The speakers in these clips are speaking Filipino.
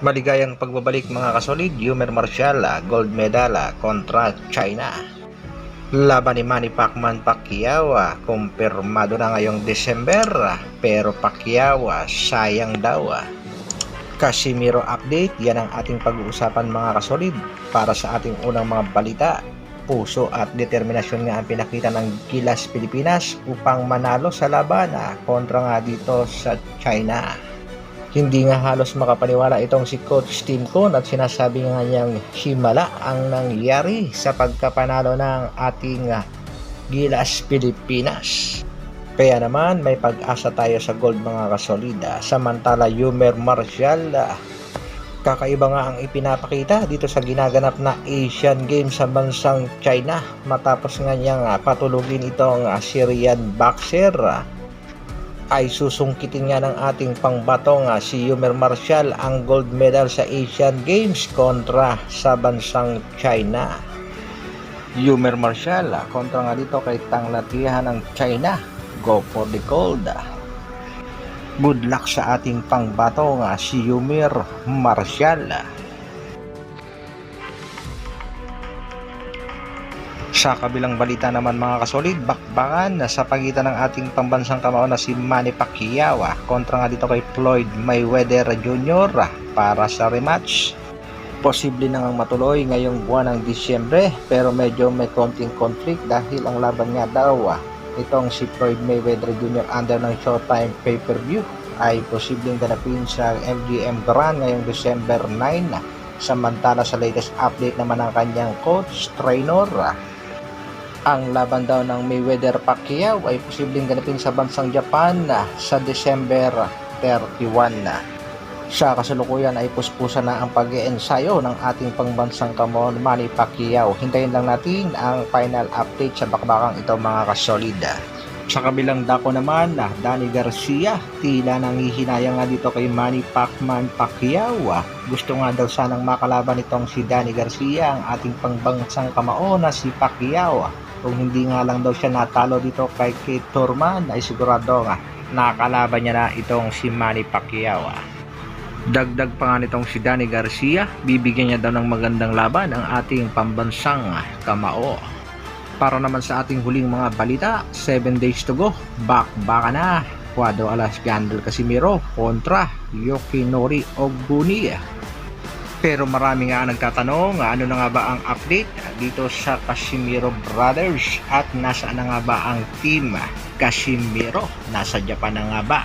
Maligayang pagbabalik mga kasolid, Yumer Marcial gold medal kontra China. Laban ni Manny Pacquiao kumpirmado na ngayong December, pero Pacquiao sayang daw. Casimiro update, yan ang ating pag-uusapan mga kasolid. Para sa ating unang mga balita, puso at determinasyon nga ang pinakita ng Gilas Pilipinas upang manalo sa laban kontra nga dito sa China. Hindi nga halos makapaniwala itong si Coach Tim Con at sinasabi nga niyang himala ang nangyari sa pagkapanalo ng ating Gilas Pilipinas. Kaya naman may pag-asa tayo sa gold mga kasolida. Samantala Yumer Marcial, kakaiba nga ang ipinapakita dito sa ginaganap na Asian Games sa bansang China matapos nga niyang patulugin itong Syrian boxer. Ay susungkitin nga ng ating pangbatong si Yumer Marcial ang gold medal sa Asian Games kontra sa bansang China. Yumer Marcial kontra nga dito kay tanglatihan ng China. Go for the gold. Good luck sa ating pangbatong si Yumer Marcial. Sa kabilang balita naman mga kasolid, bakbakan sa pagitan ng ating pambansang kamao na si Manny Pacquiao kontra nga dito kay Floyd Mayweather Jr. para sa rematch. Posible na ngang matuloy ngayong buwan ng Disyembre, pero medyo may konting conflict dahil ang laban nga daw itong si Floyd Mayweather Jr. under ng Showtime pay-per-view ay posibleng ganapin sa MGM Grand ngayong December 9. Samantala sa latest update naman ng kanyang coach, trainer, ang laban daw ng Mayweather Pacquiao ay posibleng ganapin sa bansang Japan sa December 31. Sa kasalukuyan ay puspusan na ang pag-iensayo ng ating pangbansang kamon Manny Pacquiao. Hintayin lang natin ang final update sa bakbakang ito mga kasolida. Sa kabilang dako naman, Danny Garcia, tila nangihinayang nga dito kay Manny Pacquiao. Gusto nga daw sanang makalaban itong si Danny Garcia, ang ating pangbansang kamao na si Pacquiao. Kung hindi nga lang daw siya natalo dito kay Keith Thurman, ay sigurado nga nakalaban niya na itong si Manny Pacquiao. Dagdag pa nga nitong si Danny Garcia, bibigyan niya daw ng magandang laban ang ating pambansang kamao. Para naman sa ating huling mga balita, 7 days to go, bakbaka na Cuadro Alas Jandrel Casimiro kontra Yoshinori Oguni. Pero marami nga nagtatanong, ano na nga ba ang update dito sa Casimiro Brothers at nasaan na nga ba ang team Casimiro? Nasa Japan na nga ba?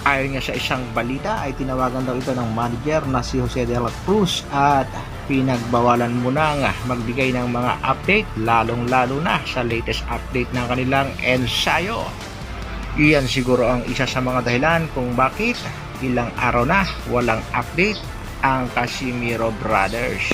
Ayon nga sa isang balita ay tinawagan daw ito ng manager na si Jose de la Cruz at pinagbawalan muna nga magbigay ng mga update, lalong-lalo na sa latest update ng kanilang ensayo. Iyan siguro ang isa sa mga dahilan kung bakit ilang araw na walang update ang Casimiro Brothers.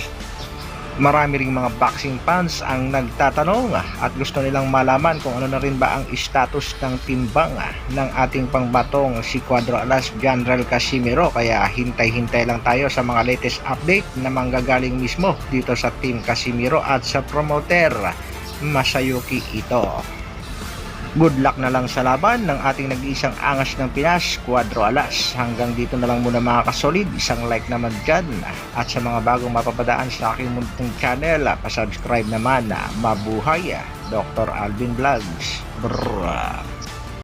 Marami ring mga boxing fans ang nagtatanong at gusto nilang malaman kung ano na rin ba ang status ng timbang ng ating pangbatong si Cuadro Alas Jandrel Casimiro. Kaya hintay-hintay lang tayo sa mga latest update na manggagaling mismo dito sa Team Casimiro at sa promoter Masayuki Ito. Good luck na lang sa laban ng ating nag-iisang angas ng Pinas, Cuadro Alas. Hanggang dito na lang muna mga kasolid. Isang like naman dyan. At sa mga bagong mapapadaan sa aking munting channel, pasubscribe naman. Mabuhay, Dr. Alvin Vlogs. Brrrr.